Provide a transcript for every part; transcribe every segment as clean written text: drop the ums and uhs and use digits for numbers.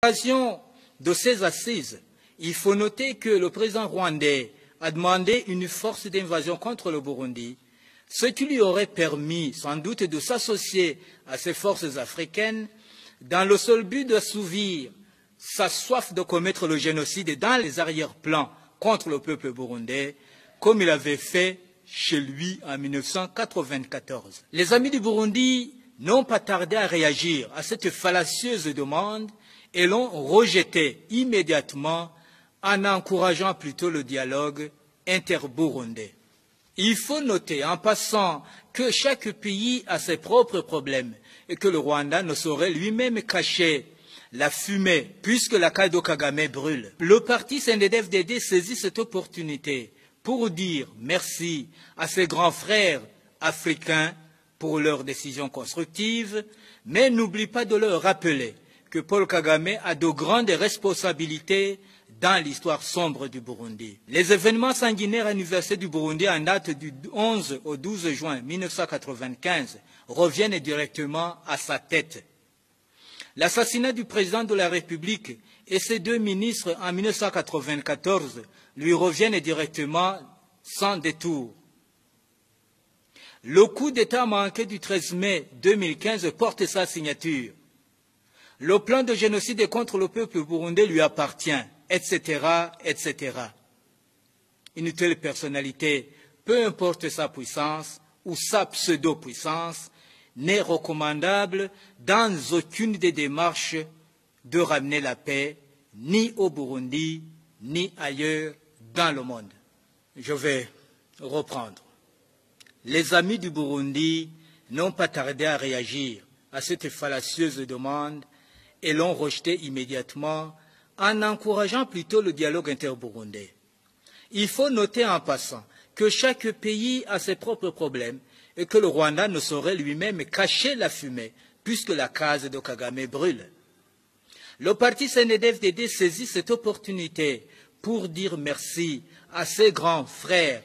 À l'occasion de ces assises, il faut noter que le président rwandais a demandé une force d'invasion contre le Burundi, ce qui lui aurait permis sans doute de s'associer à ces forces africaines dans le seul but d'assouvir sa soif de commettre le génocide dans les arrière-plans contre le peuple burundais, comme il avait fait chez lui en 1994. Les amis du Burundi n'ont pas tardé à réagir à cette fallacieuse demande et l'ont rejetée immédiatement en encourageant plutôt le dialogue interburundais. Il faut noter en passant que chaque pays a ses propres problèmes et que le Rwanda ne saurait lui-même cacher la fumée puisque la Kado Kagame brûle. Le parti CNDD-FDD saisit cette opportunité pour dire merci à ses grands frères africains pour leurs décisions constructives, mais n'oublie pas de leur rappeler que Paul Kagame a de grandes responsabilités dans l'histoire sombre du Burundi. Les événements sanguinaires anniversaires du Burundi en date du 11 au 12 juin 1995 reviennent directement à sa tête. L'assassinat du président de la République et ses deux ministres en 1994 lui reviennent directement sans détour. Le coup d'État manqué du 13 mai 2015 porte sa signature. Le plan de génocide contre le peuple burundais lui appartient, etc., etc. Une telle personnalité, peu importe sa puissance ou sa pseudo-puissance, n'est recommandable dans aucune des démarches de ramener la paix, ni au Burundi, ni ailleurs dans le monde. Je vais reprendre. Les amis du Burundi n'ont pas tardé à réagir à cette fallacieuse demande et l'ont rejetée immédiatement en encourageant plutôt le dialogue interburundais. Il faut noter en passant que chaque pays a ses propres problèmes et que le Rwanda ne saurait lui-même cacher la fumée puisque la case de Kagame brûle. Le parti CNDD-FDD saisit cette opportunité pour dire merci à ses grands frères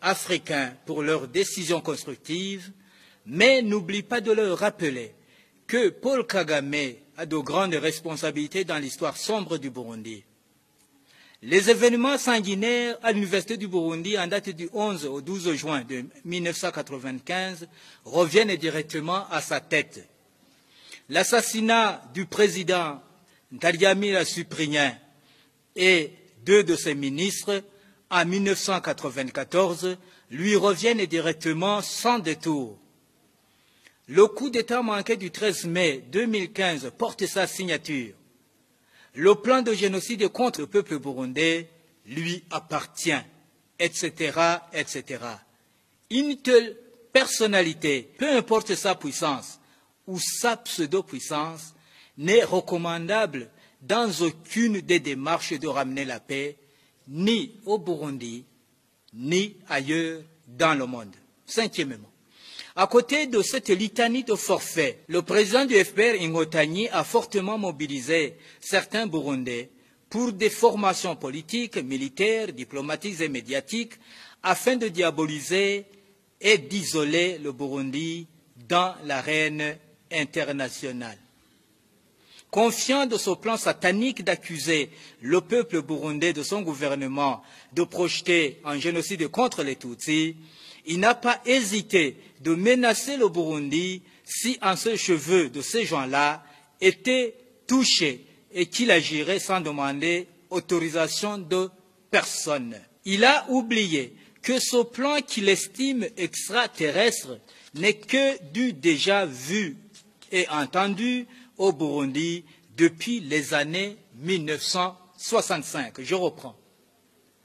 africains pour leurs décisions constructives, mais n'oublie pas de leur rappeler que Paul Kagame a de grandes responsabilités dans l'histoire sombre du Burundi. Les événements sanguinaires à l'Université du Burundi en date du 11 au 12 juin de 1995 reviennent directement à sa tête. L'assassinat du président Ntaryamira Cyprien et deux de ses ministres en 1994 lui reviennent directement sans détour. Le coup d'État manqué du 13 mai 2015 porte sa signature. Le plan de génocide contre le peuple burundais lui appartient, etc., etc. Une telle personnalité, peu importe sa puissance ou sa pseudo-puissance, n'est recommandable dans aucune des démarches de ramener la paix, ni au Burundi, ni ailleurs dans le monde. Cinquièmement, à côté de cette litanie de forfaits, le président du FPR, Inkotanyi, a fortement mobilisé certains Burundais pour des formations politiques, militaires, diplomatiques et médiatiques afin de diaboliser et d'isoler le Burundi dans l'arène internationale. Confiant de ce plan satanique d'accuser le peuple burundais de son gouvernement de projeter un génocide contre les Tutsis, il n'a pas hésité de menacer le Burundi si un seul cheveu de ces gens-là était touché et qu'il agirait sans demander autorisation de personne. Il a oublié que ce plan qu'il estime extraterrestre n'est que du déjà vu et entendu au Burundi depuis les années 1965. Je reprends.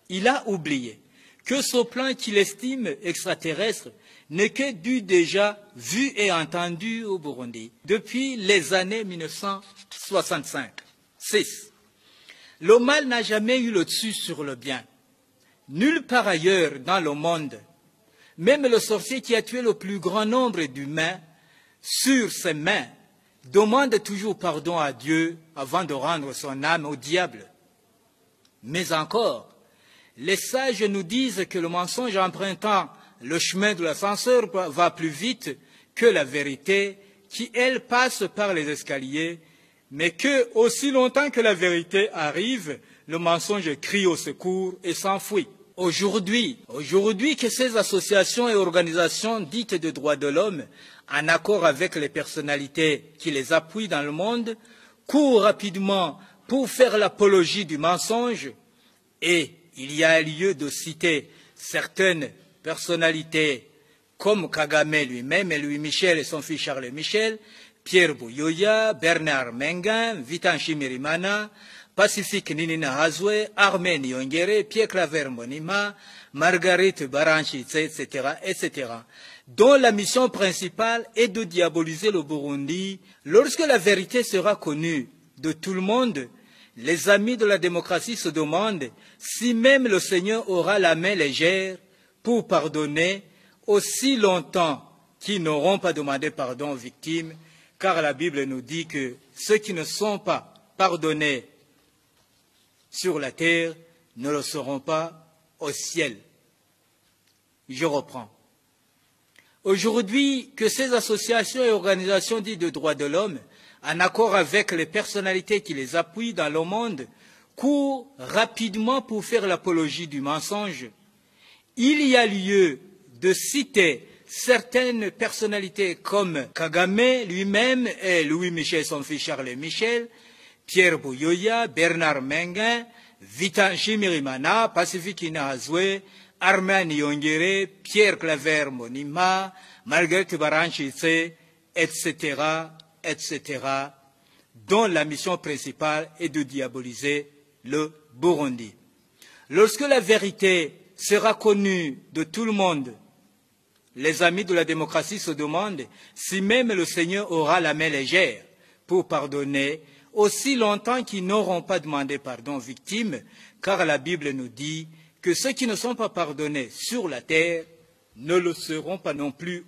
Il a oublié que ce plan qu'il estime extraterrestre n'est que du déjà vu et entendu au Burundi depuis les années 1965. 6. Le mal n'a jamais eu le dessus sur le bien. Nulle part ailleurs dans le monde, même le sorcier qui a tué le plus grand nombre d'humains sur ses mains demande toujours pardon à Dieu avant de rendre son âme au diable. Mais encore, les sages nous disent que le mensonge empruntant le chemin de l'ascenseur va plus vite que la vérité qui, elle, passe par les escaliers mais que, aussi longtemps que la vérité arrive, le mensonge crie au secours et s'enfuit. Aujourd'hui que ces associations et organisations dites de droits de l'homme, en accord avec les personnalités qui les appuient dans le monde, courent rapidement pour faire l'apologie du mensonge, et il y a lieu de citer certaines personnalités comme Kagame lui-même et Louis Michel et son fils Charles Michel, Pierre Buyoya, Bernard Mengan, Vitan Shimirimana, Pacifique Ninina Hazwe, Armen Yongere, Pierre Claver Monima, Marguerite Baranchitse, etc., dont la mission principale est de diaboliser le Burundi. Lorsque la vérité sera connue de tout le monde, les amis de la démocratie se demandent si même le Seigneur aura la main légère pour pardonner aussi longtemps qu'ils n'auront pas demandé pardon aux victimes, car la Bible nous dit que ceux qui ne sont pas pardonnés sur la terre ne le seront pas au ciel. Je reprends. Aujourd'hui, que ces associations et organisations dites de droits de l'homme, en accord avec les personnalités qui les appuient dans le monde, courent rapidement pour faire l'apologie du mensonge, il y a lieu de citer certaines personnalités comme Kagame lui-même et Louis Michel, son fils Charles Michel, Pierre Buyoya, Bernard Mengan, Vitan Shimirimana, Pacifique Inahazwe, Armen Yongere, Pierre Claver Monima, Marguerite Baranchitse, etc., dont la mission principale est de diaboliser le Burundi. Lorsque la vérité sera connue de tout le monde, les amis de la démocratie se demandent si même le Seigneur aura la main légère pour pardonner aussi longtemps qu'ils n'auront pas demandé pardon aux victimes, car la Bible nous dit que ceux qui ne sont pas pardonnés sur la terre ne le seront pas non plus